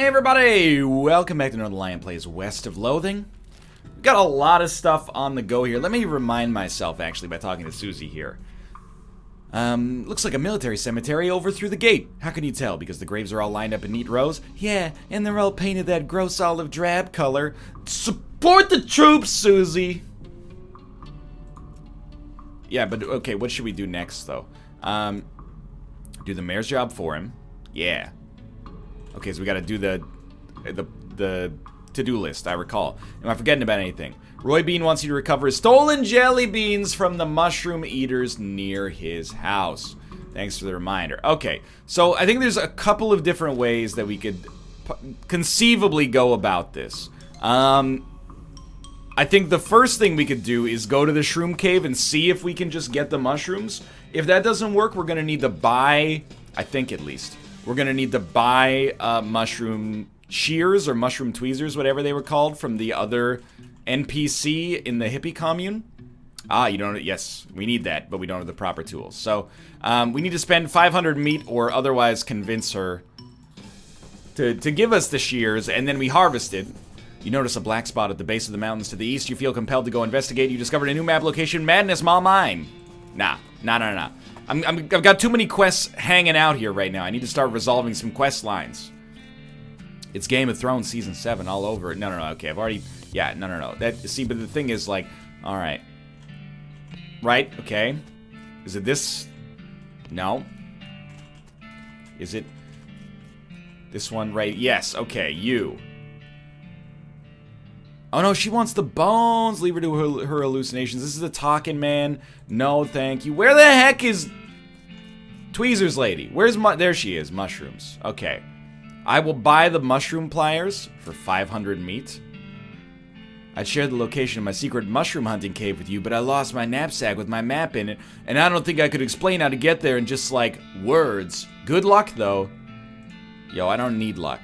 Hey everybody! Welcome back to Northernlion plays West of Loathing. We've got a lot of stuff on the go here. Let me remind myself, actually, by talking to Susie here. Looks like a military cemetery over through the gate. How can you tell? Because the graves are all lined up in neat rows? Yeah, and they're all painted that gross olive drab color. Support the troops, Susie! Yeah, but okay, what should we do next, though? Do the mayor's job for him. Yeah. Okay, so we gotta do the to-do list, I recall. Am I forgetting about anything? Roy Bean wants you to recover stolen jelly beans from the mushroom eaters near his house. Thanks for the reminder. Okay, so I think there's a couple of different ways that we could conceivably go about this. I think the first thing we could do is go to the shroom cave and see if we can just get the mushrooms. If that doesn't work, we're gonna need to buy, I think at least, we're gonna need to buy mushroom shears or mushroom tweezers, whatever they were called, from the other NPC in the hippie commune. Ah, you don't, yes, we need that, but we don't have the proper tools. So, we need to spend 500 meat or otherwise convince her to give us the shears, and then we harvest it. You notice a black spot at the base of the mountains to the east. You feel compelled to go investigate. You discovered a new map location. Madness, all mine. Nah. I've got too many quests hanging out here right now. I need to start resolving some quest lines. It's Game of Thrones Season 7 all over. No, okay, I've already... Yeah, no. See, but the thing is, like... Alright. Right, okay. Is it this? No. Is it... This one, right? Yes, okay, you. Oh no, she wants the bones. Leave her to her hallucinations. This is a talking man. No, thank you. Where the heck is... Tweezers lady? Where's there she is, mushrooms. Okay. I will buy the mushroom pliers for 500 meat. I'd share the location of my secret mushroom hunting cave with you, but I lost my knapsack with my map in it, and I don't think I could explain how to get there in just, like, words. Good luck, though. Yo, I don't need luck.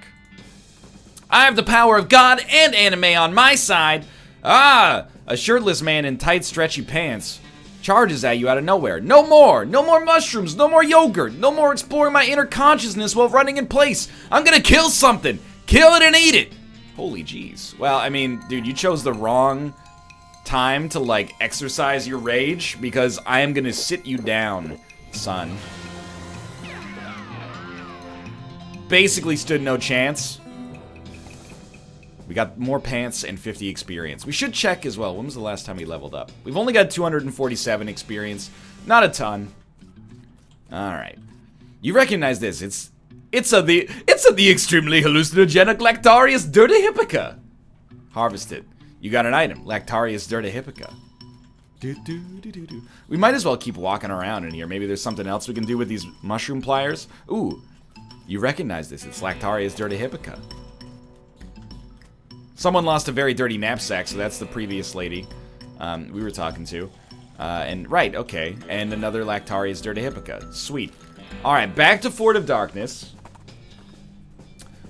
I have the power of God and anime on my side. Ah, a shirtless man in tight, stretchy pants charges at you out of nowhere. No more mushrooms, no more yogurt, no more exploring my inner consciousness while running in place. I'm gonna kill something. Kill it and eat it. Holy jeez. Well, I mean, dude, you chose the wrong time to, like, exercise your rage, because I am gonna sit you down, son. Basically stood no chance. We got more pants and 50 experience. We should check as well. When was the last time we leveled up? We've only got 247 experience. Not a ton. Alright. You recognize this. It's of the extremely hallucinogenic Lactarius Dirtihippica. Harvested. You got an item. Lactarius Dirtihippica. We might as well keep walking around in here. Maybe there's something else we can do with these mushroom pliers. Ooh. You recognize this. It's Lactarius Dirtihippica. Someone lost a very dirty knapsack, so that's the previous lady we were talking to. And right, okay. And another Lactarius Dirtihippica. Sweet. Alright, back to Fort of Darkness.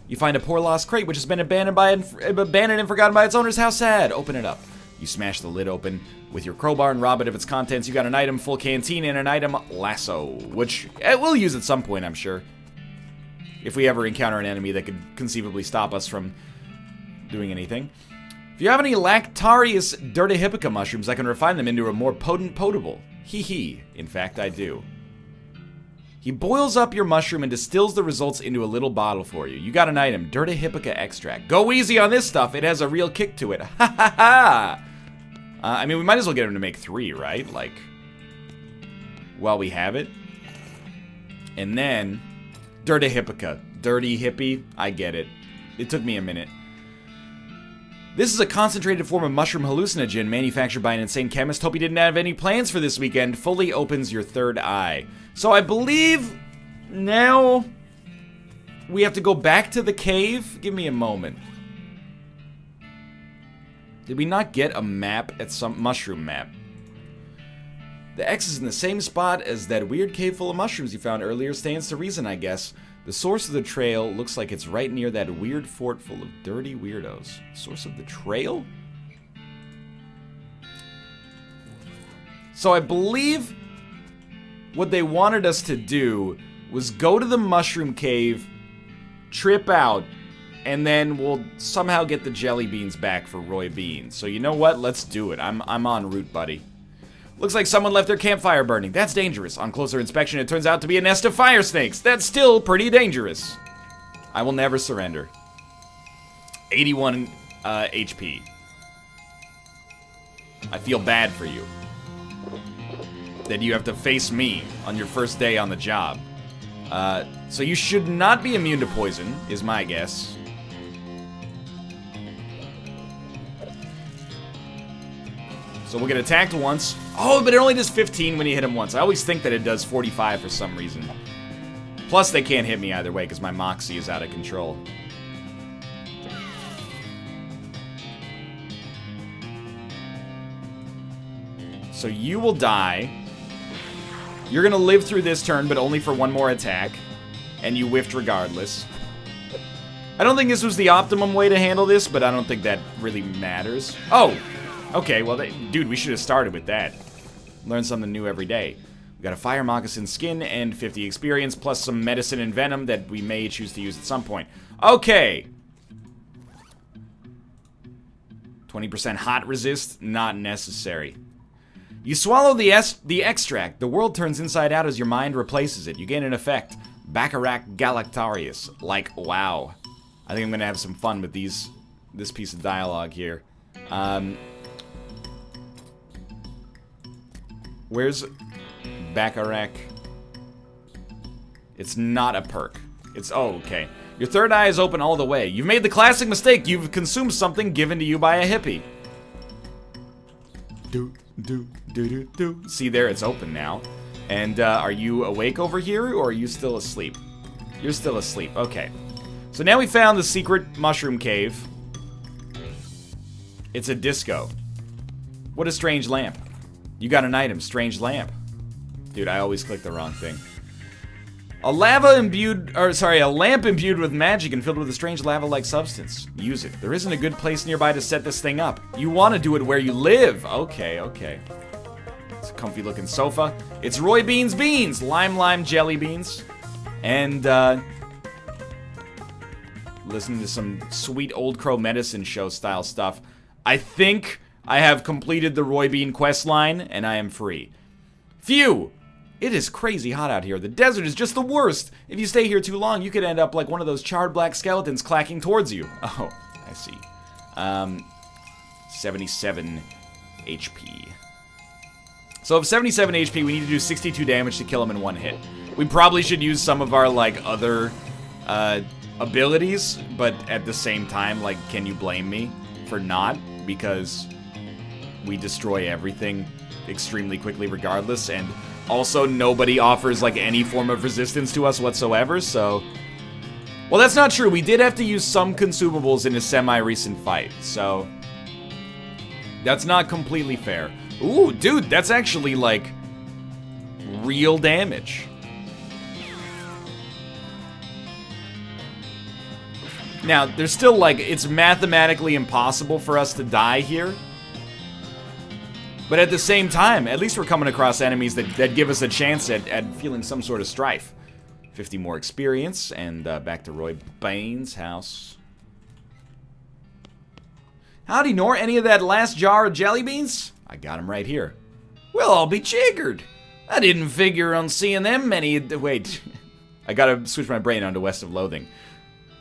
You find a poor lost crate which has been abandoned and forgotten by its owner's. How sad. Open it up. You smash the lid open with your crowbar and rob it of its contents. You got an item, full canteen, and an item, lasso, which we'll use at some point, I'm sure. If we ever encounter an enemy that could conceivably stop us from doing anything. If you have any Lactarius Dirtihippica mushrooms, I can refine them into a more potent potable. Hee. In fact, I do. He boils up your mushroom and distills the results into a little bottle for you. You got an item, Dirtihippica extract. Go easy on this stuff. It has a real kick to it. Ha ha ha! I mean, we might as well get him to make 3, right? Like, while we have it. And then, Dirtihippica. Dirty hippie. I get it. It took me a minute. This is a concentrated form of mushroom hallucinogen manufactured by an insane chemist. Hope you didn't have any plans for this weekend. Fully opens your third eye. So I believe now we have to go back to the cave. Give me a moment. Did we not get a map at some mushroom map? The X is in the same spot as that weird cave full of mushrooms you found earlier. Stands to reason, I guess. The source of the trail looks like it's right near that weird fort full of dirty weirdos. Source of the trail? So I believe what they wanted us to do was go to the mushroom cave, trip out, and then we'll somehow get the jelly beans back for Roy Bean. So you know what? Let's do it. I'm en route, buddy. Looks like someone left their campfire burning. That's dangerous. On closer inspection, it turns out to be a nest of fire snakes. That's still pretty dangerous. I will never surrender. 81 HP. I feel bad for you. That you have to face me on your first day on the job. So you should not be immune to poison, is my guess. So we'll get attacked once. Oh, but it only does 15 when you hit him once. I always think that it does 45 for some reason. Plus, they can't hit me either way because my moxie is out of control. So you will die. You're gonna live through this turn, but only for one more attack. And you whiffed regardless. I don't think this was the optimum way to handle this, but I don't think that really matters. Oh! Okay, well, dude, we should have started with that. Learn something new every day. We got a fire moccasin skin and 50 experience, plus some medicine and venom that we may choose to use at some point. Okay! 20% hot resist, not necessary. You swallow the extract. The world turns inside out as your mind replaces it. You gain an effect. Bacharach Galactarius. Like, wow. I think I'm gonna have some fun with this piece of dialogue here. Where's Bacharach? It's not a perk. It's, oh, okay. Your third eye is open all the way. You've made the classic mistake. You've consumed something given to you by a hippie. See there, it's open now. And are you awake over here, or are you still asleep? You're still asleep, okay. So now we found the secret mushroom cave. It's a disco. What a strange lamp. You got an item, strange lamp. Dude, I always click the wrong thing. A lamp imbued with magic and filled with a strange lava-like substance. Use it. There isn't a good place nearby to set this thing up. You want to do it where you live. Okay, okay. It's a comfy looking sofa. It's Roy Bean's beans. Lime jelly beans. And, listen to some sweet Old Crow medicine show style stuff. I think I have completed the Roy Bean quest line, and I am free. Phew! It is crazy hot out here. The desert is just the worst. If you stay here too long, you could end up like one of those charred black skeletons clacking towards you. Oh, I see. 77 HP. So if 77 HP, we need to do 62 damage to kill him in one hit. We probably should use some of our, like, other abilities, but at the same time, like, can you blame me for not? Because we destroy everything extremely quickly regardless, and also nobody offers, like, any form of resistance to us whatsoever, so... Well, that's not true. We did have to use some consumables in a semi-recent fight, so... That's not completely fair. Ooh, dude, that's actually, like, real damage. Now, there's still, like, it's mathematically impossible for us to die here. But at the same time, at least we're coming across enemies that give us a chance at feeling some sort of strife. 50 more experience, and back to Roy Bane's house. Howdy, Nor. Any of that last jar of jelly beans? I got them right here. Well, I'll be jiggered. I didn't figure on seeing them many... Wait, I gotta switch my brain onto West of Loathing.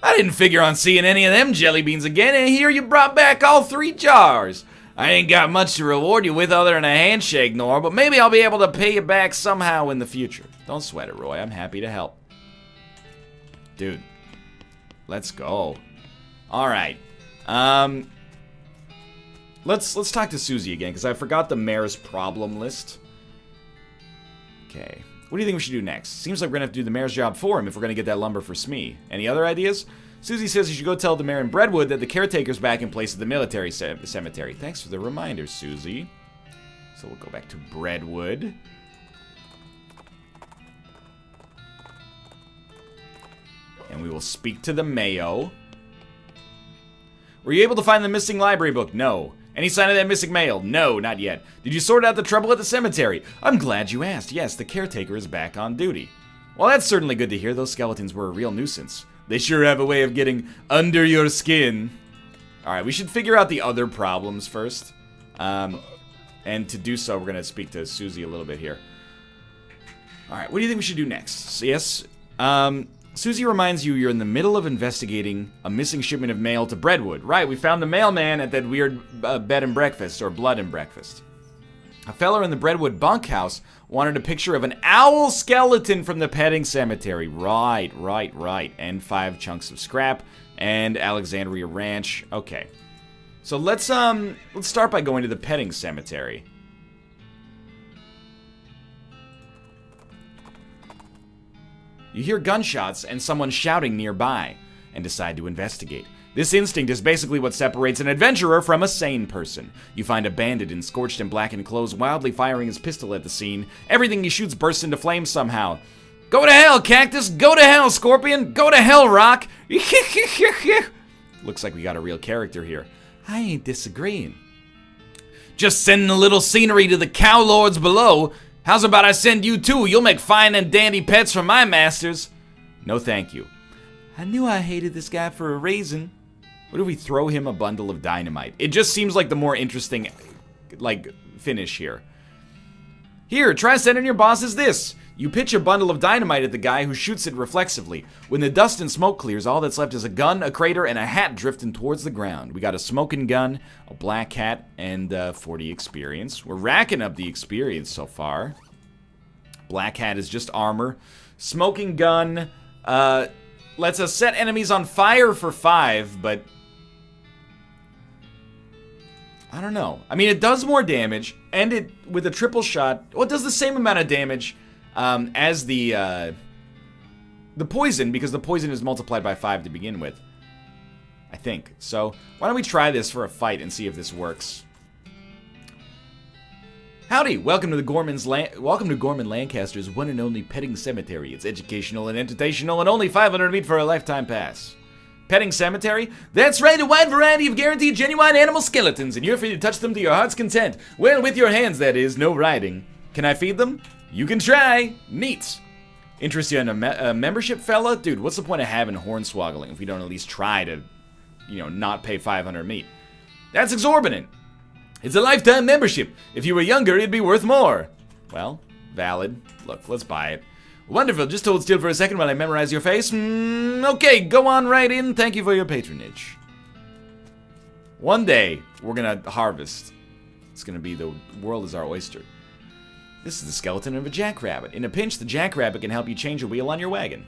I didn't figure on seeing any of them jelly beans again, and here you brought back all 3 jars. I ain't got much to reward you with other than a handshake, Nor, but maybe I'll be able to pay you back somehow in the future. Don't sweat it, Roy. I'm happy to help. Dude, let's go. All right. Let's talk to Susie again, because I forgot the mayor's problem list. Okay. What do you think we should do next? Seems like we're going to have to do the mayor's job for him if we're going to get that lumber for Smee. Any other ideas? Susie says you should go tell the mayor in Breadwood that the caretaker's back in place at the military cemetery. Thanks for the reminder, Susie. So we'll go back to Breadwood. And we will speak to the Mayo. Were you able to find the missing library book? No. Any sign of that missing mail? No, not yet. Did you sort out the trouble at the cemetery? I'm glad you asked. Yes, the caretaker is back on duty. Well, that's certainly good to hear. Those skeletons were a real nuisance. They sure have a way of getting under your skin. Alright, we should figure out the other problems first. And to do so, we're going to speak to Susie a little bit here. Alright, what do you think we should do next? So, yes, Susie reminds you you're in the middle of investigating a missing shipment of mail to Breadwood. Right, we found the mailman at that weird bed and breakfast, or blood and breakfast. A fella in the Breadwood bunkhouse wanted a picture of an owl skeleton from the petting cemetery. Right. And 5 chunks of scrap and Alexandria Ranch. Okay. So let's start by going to the petting cemetery. You hear gunshots and someone shouting nearby and decide to investigate. This instinct is basically what separates an adventurer from a sane person. You find a bandit in scorched and blackened clothes wildly firing his pistol at the scene. Everything he shoots bursts into flames somehow. Go to hell, Cactus! Go to hell, Scorpion! Go to hell, Rock! Looks like we got a real character here. I ain't disagreeing. Just sending a little scenery to the cow lords below. How's about I send you too? You'll make fine and dandy pets for my masters. No thank you. I knew I hated this guy for a reason. What if we throw him a bundle of dynamite? It just seems like the more interesting, finish here. Here, try sending your bosses this. You pitch a bundle of dynamite at the guy who shoots it reflexively. When the dust and smoke clears, all that's left is a gun, a crater, and a hat drifting towards the ground. We got a smoking gun, a black hat, and 40 experience. We're racking up the experience so far. Black hat is just armor. Smoking gun lets us set enemies on fire for 5, but I don't know. I mean, it does more damage, and it, with a triple shot, well, it does the same amount of damage as the poison, because the poison is multiplied by 5 to begin with, I think. So, why don't we try this for a fight and see if this works. Howdy! Welcome to Gorman Lancaster's one and only petting cemetery. It's educational and entertaintional, and only 500 meat for a lifetime pass. Petting cemetery? That's right, a wide variety of guaranteed genuine animal skeletons, and you're free to touch them to your heart's content. Well, with your hands, that is, no riding. Can I feed them? You can try. Neat. Interest you in a membership, fella? Dude, what's the point of having hornswoggling if we don't at least try to, not pay 500 meat? That's exorbitant. It's a lifetime membership. If you were younger, it'd be worth more. Well, valid. Look, let's buy it. Wonderful. Just hold still for a second while I memorize your face. Okay, go on right in. Thank you for your patronage. One day, we're gonna harvest. It's gonna be the world is our oyster. This is the skeleton of a jackrabbit. In a pinch, the jackrabbit can help you change a wheel on your wagon.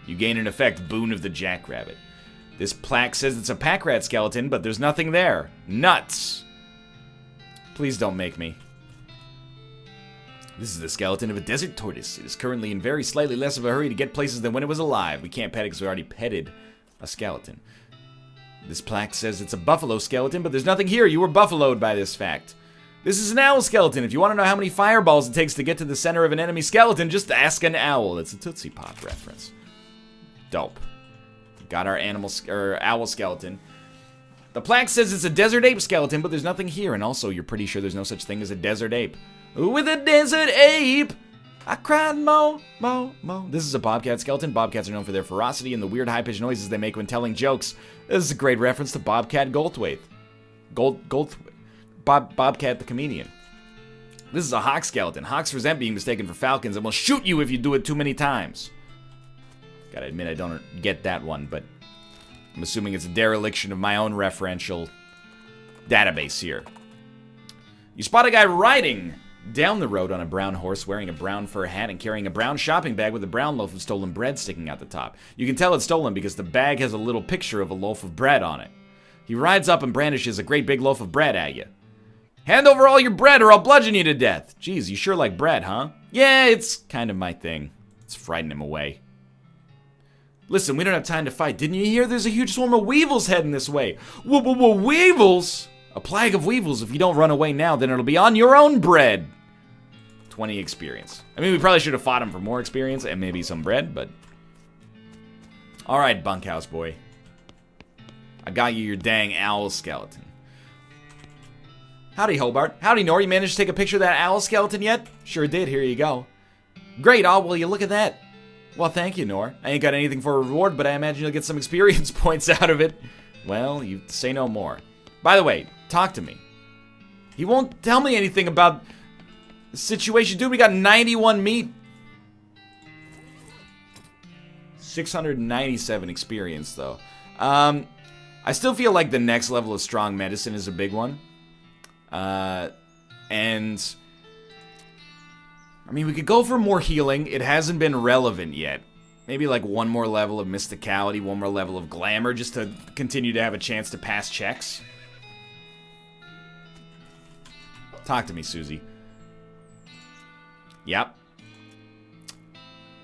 You gain an effect, boon of the jackrabbit. This plaque says it's a pack rat skeleton, but there's nothing there. Nuts. Please don't make me. This is the skeleton of a desert tortoise. It is currently in very slightly less of a hurry to get places than when it was alive. We can't pet it because we already petted a skeleton. This plaque says it's a buffalo skeleton, but there's nothing here. You were buffaloed by this fact. This is an owl skeleton. If you want to know how many fireballs it takes to get to the center of an enemy skeleton, just ask an owl. It's a Tootsie Pop reference. Dope. Got our owl skeleton. The plaque says it's a desert ape skeleton, but there's nothing here. And also, you're pretty sure there's no such thing as a desert ape. With a desert ape, I cried mo. This is a bobcat skeleton. Bobcats are known for their ferocity and the weird high-pitched noises they make when telling jokes. This is a great reference to Bobcat Goldthwait. Bobcat the comedian. This is a hawk skeleton. Hawks resent being mistaken for falcons and will shoot you if you do it too many times. Gotta admit, I don't get that one, but I'm assuming it's a dereliction of my own referential database here. You spot a guy riding down the road on a brown horse, wearing a brown fur hat and carrying a brown shopping bag with a brown loaf of stolen bread sticking out the top. You can tell it's stolen because the bag has a little picture of a loaf of bread on it. He rides up and brandishes a great big loaf of bread at you. Hand over all your bread or I'll bludgeon you to death. Geez, you sure like bread, huh? Yeah, it's kind of my thing. Let's frighten him away. Listen, we don't have time to fight. Didn't you hear there's a huge swarm of weevils heading this way? Weevils? A plague of weevils. If you don't run away now, then it'll be on your own bread. 20 experience. I mean, we probably should have fought him for more experience and maybe some bread, but... Alright, bunkhouse boy. I got you your dang owl skeleton. Howdy, Hobart. Howdy, Nor. You managed to take a picture of that owl skeleton yet? Sure did. Here you go. Great. Oh, will you look at that? Well, thank you, Nor. I ain't got anything for a reward, but I imagine you'll get some experience points out of it. Well, you say no more. By the way, talk to me. He won't tell me anything about the situation. Dude, we got 91 meat. 697 experience, though. I still feel like the next level of strong medicine is a big one. And I mean, we could go for more healing. It hasn't been relevant yet. Maybe like one more level of mysticality, one more level of glamour, just to continue to have a chance to pass checks. Talk to me, Susie. Yep.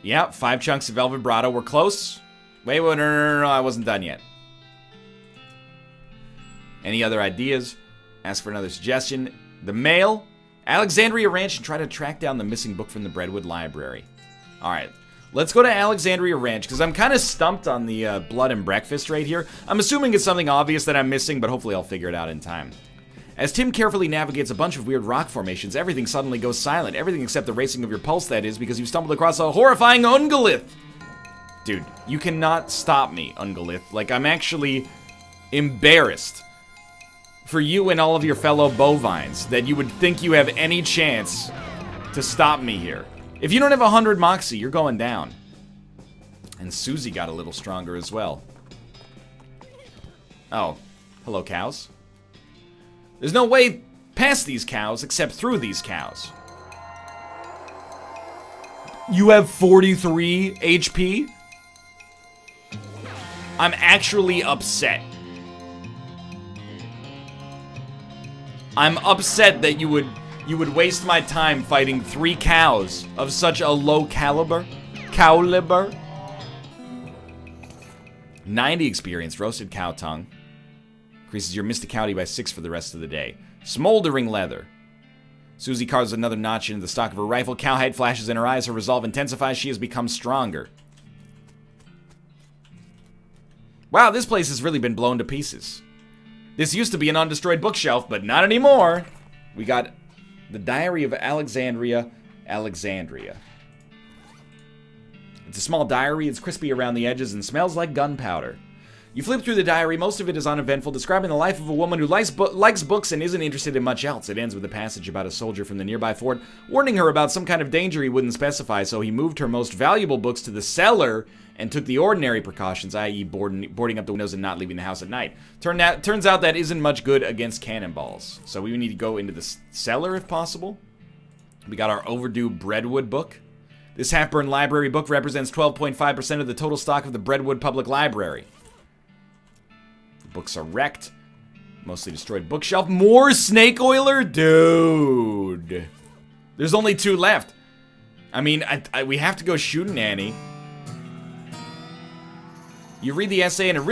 Yep, 5 chunks of Velvet Vibrato. We're close. Wait, no, I wasn't done yet. Any other ideas? Ask for another suggestion. The mail. Alexandria Ranch and try to track down the missing book from the Breadwood Library. Alright, let's go to Alexandria Ranch, because I'm kind of stumped on the blood and breakfast right here. I'm assuming it's something obvious that I'm missing, but hopefully I'll figure it out in time. As Tim carefully navigates a bunch of weird rock formations, everything suddenly goes silent. Everything except the racing of your pulse, that is, because you stumbled across a horrifying Ungolith. Dude, you cannot stop me, Ungolith. Like, I'm actually embarrassed for you and all of your fellow bovines that you would think you have any chance to stop me here. If you don't have 100 Moxie, you're going down. And Susie got a little stronger as well. Oh, hello, cows. There's no way past these cows except through these cows. You have 43 HP? I'm actually upset. I'm upset that you would waste my time fighting 3 cows of such a low caliber. 90 experience, roasted cow tongue. Increases your mysticality by 6 for the rest of the day. Smoldering leather. Susie carves another notch into the stock of her rifle. Cowhide flashes in her eyes. Her resolve intensifies. She has become stronger. Wow, this place has really been blown to pieces. This used to be an undestroyed bookshelf, but not anymore. We got the Diary of Alexandria. It's a small diary. It's crispy around the edges and smells like gunpowder. You flip through the diary. Most of it is uneventful, describing the life of a woman who likes books and isn't interested in much else. It ends with a passage about a soldier from the nearby fort, warning her about some kind of danger he wouldn't specify, so he moved her most valuable books to the cellar and took the ordinary precautions, i.e. boarding up the windows and not leaving the house at night. Turns out that isn't much good against cannonballs. So we need to go into the cellar if possible. We got our overdue Breadwood book. This half-burned library book represents 12.5% of the total stock of the Breadwood Public Library. Books are wrecked. Mostly destroyed bookshelf. More snake oiler? Dude. There's only 2 left. I mean, we have to go shooting Annie. You read the essay and you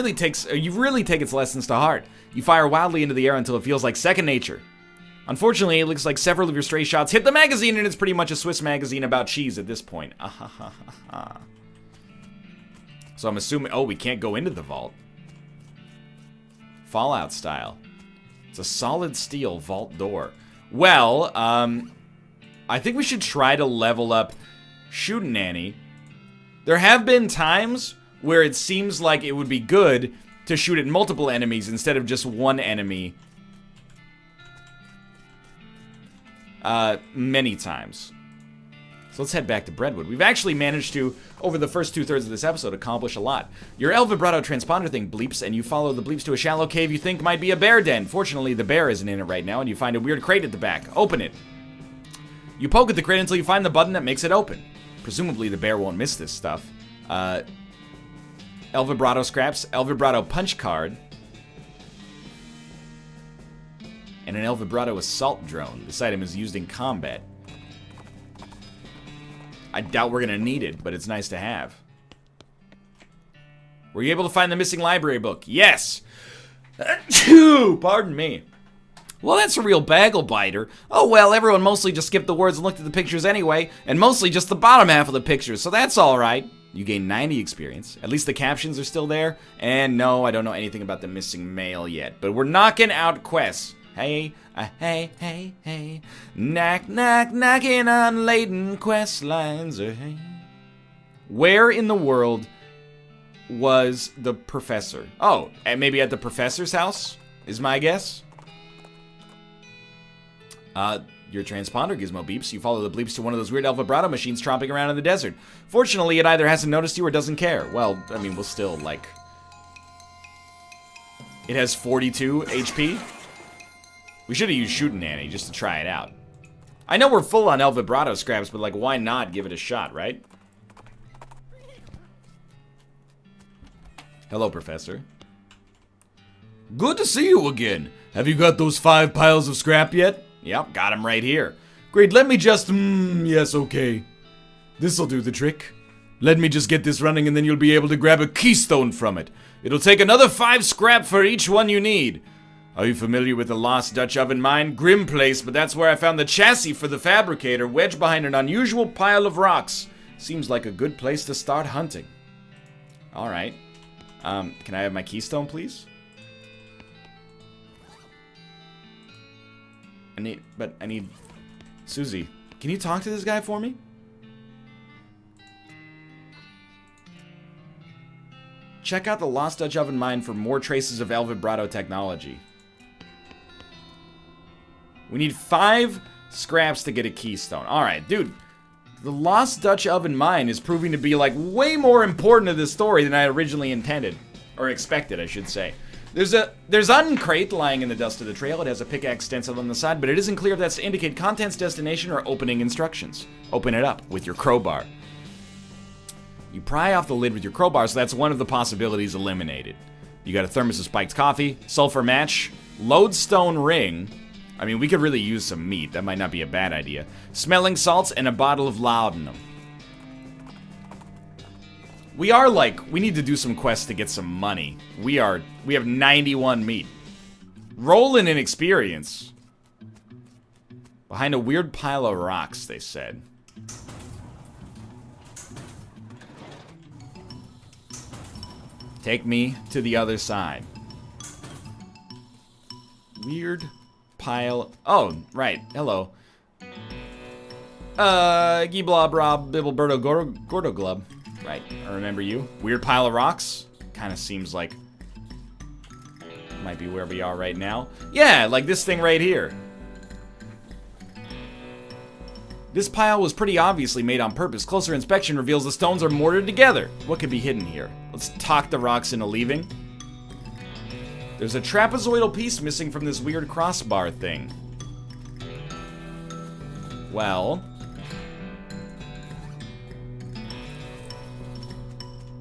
really take its lessons to heart. You fire wildly into the air until it feels like second nature. Unfortunately, it looks like several of your stray shots hit the magazine, and it's pretty much a Swiss magazine about cheese at this point. So I'm assuming... Oh, we can't go into the vault. Fallout style. It's a solid steel vault door. Well, I think we should try to level up Shootin' Annie. There have been times where it seems like it would be good to shoot at multiple enemies instead of just one enemy. Many times. So let's head back to Breadwood. We've actually managed to, over the first 2/3 of this episode, accomplish a lot. Your El Vibrato transponder thing bleeps, and you follow the bleeps to a shallow cave you think might be a bear den. Fortunately, the bear isn't in it right now, and you find a weird crate at the back. Open it. You poke at the crate until you find the button that makes it open. Presumably, the bear won't miss this stuff. El Vibrato scraps, El Vibrato punch card, and an El Vibrato assault drone. This item is used in combat. I doubt we're gonna need it, but it's nice to have. Were you able to find the missing library book? Yes! Pardon me. Well, that's a real bagel biter. Oh well, everyone mostly just skipped the words and looked at the pictures anyway, and mostly just the bottom half of the pictures, so that's alright. You gain 90 experience. At least the captions are still there. And no, I don't know anything about the missing mail yet, but we're knocking out quests. Hey, hey, knock, knock, knocking on laden quest lines. Hey. Where in the world was the professor? Oh, and maybe at the professor's house, is my guess. Your transponder gizmo beeps. You follow the bleeps to one of those weird El Vibrato machines tromping around in the desert. Fortunately, it either hasn't noticed you or doesn't care. Well, I mean, we'll still, like... It has 42 HP. We should have used Shootin' Nanny just to try it out. I know we're full on El Vibrato scraps, but, like, why not give it a shot, right? Hello, Professor. Good to see you again. Have you got those 5 piles of scrap yet? Yep, got them right here. Great, let me just... yes, okay. This'll do the trick. Let me just get this running and then you'll be able to grab a keystone from it. It'll take another 5 scrap for each one you need. Are you familiar with the Lost Dutch Oven Mine? Grim place, but that's where I found the chassis for the fabricator, wedged behind an unusual pile of rocks. Seems like a good place to start hunting. Alright. Can I have my keystone, please? I need... Susie, can you talk to this guy for me? Check out the Lost Dutch Oven Mine for more traces of El Vibrato technology. We need 5 scraps to get a keystone. Alright, dude. The Lost Dutch Oven Mine is proving to be, like, way more important to this story than I originally intended. Or expected, I should say. There's Uncrate lying in the dust of the trail. It has a pickaxe stenciled on the side, but it isn't clear if that's to indicate contents, destination, or opening instructions. Open it up with your crowbar. You pry off the lid with your crowbar, so that's one of the possibilities eliminated. You got a thermos of spiked coffee, sulfur match, lodestone ring. I mean, we could really use some meat. That might not be a bad idea. Smelling salts and a bottle of laudanum. We need to do some quests to get some money. We have 91 meat. Rolling in experience. Behind a weird pile of rocks, they said. Take me to the other side. Weird pile. Oh, right. Hello. Gibla Bra Bibbleberto Gordo Glub. Right, I remember you. Weird pile of rocks. Kind of seems like might be where we are right now. Yeah, like this thing right here. This pile was pretty obviously made on purpose. Closer inspection reveals the stones are mortared together. What could be hidden here? Let's talk the rocks into leaving. There's a trapezoidal piece missing from this weird crossbar thing. Well...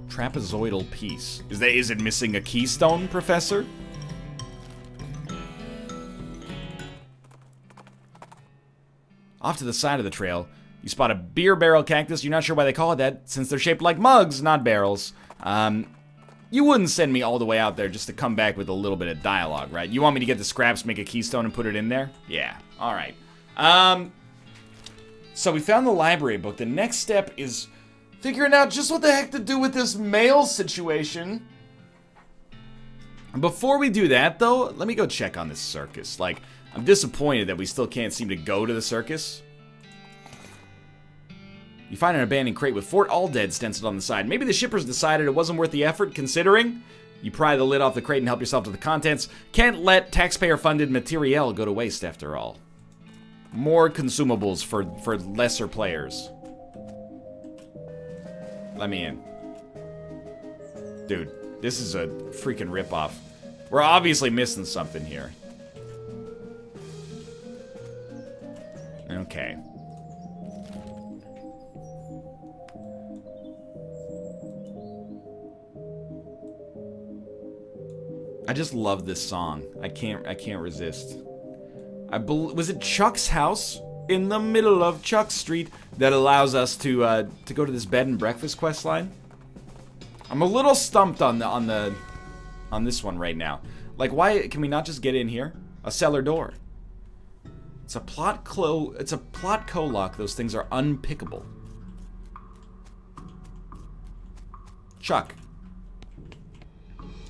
trapezoidal piece. Is it missing a keystone, Professor? Off to the side of the trail, you spot a beer barrel cactus. You're not sure why they call it that, since they're shaped like mugs, not barrels. You wouldn't send me all the way out there just to come back with a little bit of dialogue, right? You want me to get the scraps, make a keystone, and put it in there? Yeah, alright. So we found the library book. The next step is figuring out just what the heck to do with this mail situation. Before we do that, though, let me go check on this circus. Like, I'm disappointed that we still can't seem to go to the circus. You find an abandoned crate with Fort All Dead stenciled on the side. Maybe the shippers decided it wasn't worth the effort, considering. You pry the lid off the crate and help yourself to the contents. Can't let taxpayer-funded materiel go to waste, after all. More consumables for lesser players. Let me in. Dude, this is a freaking ripoff. We're obviously missing something here. Okay. I just love this song. I can't resist. Was it Chuck's house in the middle of Chuck Street that allows us to go to this bed and breakfast quest line? I'm a little stumped on this one right now. Like, why can we not just get in here? A cellar door. It's a plot co-lock. Those things are unpickable. Chuck.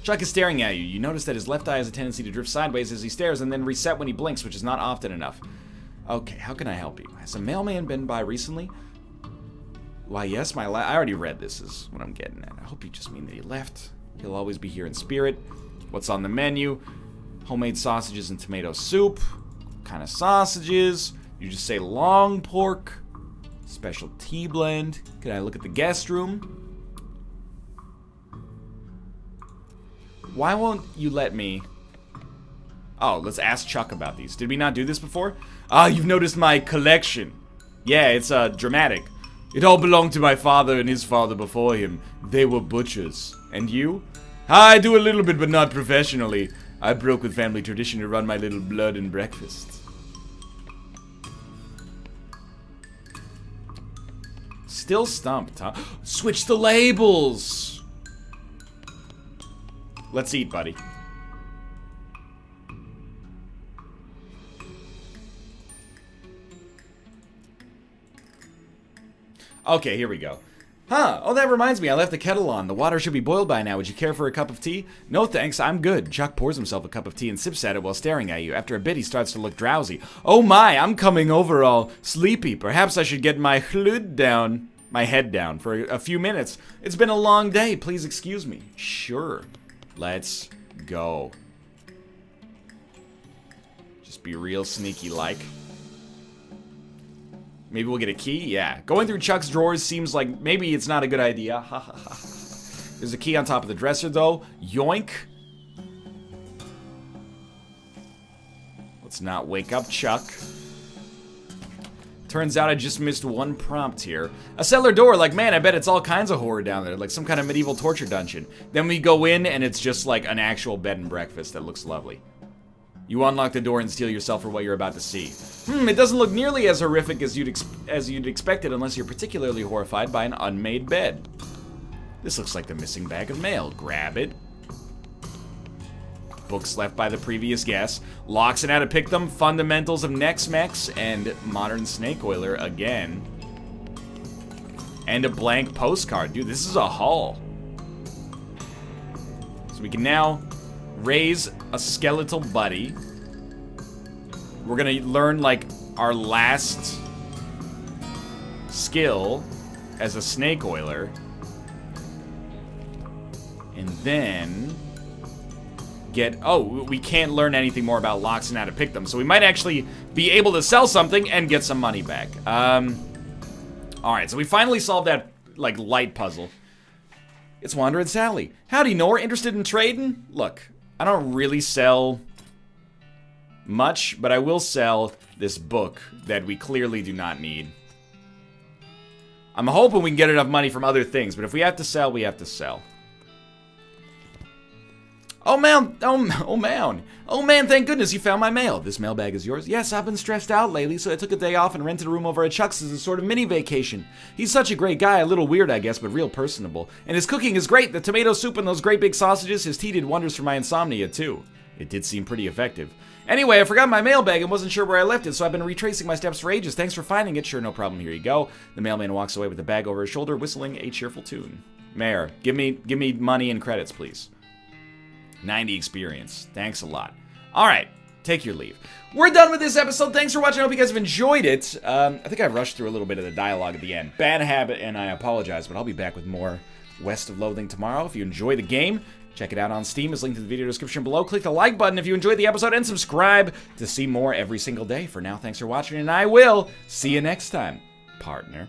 Chuck is staring at you. You notice that his left eye has a tendency to drift sideways as he stares and then reset when he blinks, which is not often enough. Okay, how can I help you? Has a mailman been by recently? Why, yes, I already read this is what I'm getting at. I hope you just mean that he left. He'll always be here in spirit. What's on the menu? Homemade sausages and tomato soup. What kind of sausages? You just say long pork. Special tea blend. Can I look at the guest room? Why won't you let me... Oh, let's ask Chuck about these. Did we not do this before? Ah, you've noticed my collection. Yeah, it's dramatic. It all belonged to my father and his father before him. They were butchers. And you? I do a little bit, but not professionally. I broke with family tradition to run my little blood and breakfast. Still stumped, huh? Switch the labels! Let's eat, buddy. Okay, here we go. Huh, oh, that reminds me, I left the kettle on. The water should be boiled by now. Would you care for a cup of tea? No thanks, I'm good. Chuck pours himself a cup of tea and sips at it while staring at you. After a bit, he starts to look drowsy. Oh my, I'm coming over all sleepy. Perhaps I should get my head down for a few minutes. It's been a long day, please excuse me. Sure, let's go. Just be real sneaky-like. Maybe we'll get a key? Yeah. Going through Chuck's drawers seems like maybe it's not a good idea. Ha ha ha. There's a key on top of the dresser, though. Yoink. Let's not wake up Chuck. Turns out I just missed one prompt here. A cellar door, like, man, I bet it's all kinds of horror down there. Like some kind of medieval torture dungeon. Then we go in, and it's just like an actual bed and breakfast that looks lovely. You unlock the door and steel yourself for what you're about to see. It doesn't look nearly as horrific as you'd expect it unless you're particularly horrified by an unmade bed. This looks like the missing bag of mail. Grab it. Books left by the previous guest. Locks and how to pick them. Fundamentals of Nex-Mex and Modern Snake Oiler again. And a blank postcard. Dude, this is a haul. So we can now raise a skeletal buddy. We're gonna learn, like, our last skill as a snake oiler. And then get... Oh, we can't learn anything more about locks and how to pick them. So we might actually be able to sell something and get some money back. Alright, so we finally solved that, like, light puzzle. It's Wanderin' Sally. Howdy, Nor. Interested in trading? Look, I don't really sell much, but I will sell this book that we clearly do not need. I'm hoping we can get enough money from other things, but if we have to sell, we have to sell. Oh man, oh man, thank goodness you found my mail. This mailbag is yours. Yes, I've been stressed out lately, so I took a day off and rented a room over at Chuck's as a sort of mini vacation. He's such a great guy, a little weird I guess, but real personable. And his cooking is great, the tomato soup and those great big sausages. His tea did wonders for my insomnia too. It did seem pretty effective. Anyway, I forgot my mailbag and wasn't sure where I left it, so I've been retracing my steps for ages. Thanks for finding it. Sure, no problem, here you go. The mailman walks away with the bag over his shoulder, whistling a cheerful tune. Mayor, give me money and credits, please. 90 experience. Thanks a lot. Alright, take your leave. We're done with this episode. Thanks for watching. I hope you guys have enjoyed it. I think I rushed through a little bit of the dialogue at the end. Bad habit, and I apologize, but I'll be back with more West of Loathing tomorrow. If you enjoy the game, check it out on Steam. It's linked in the video description below. Click the like button if you enjoyed the episode, and subscribe to see more every single day. For now, thanks for watching, and I will see you next time, partner.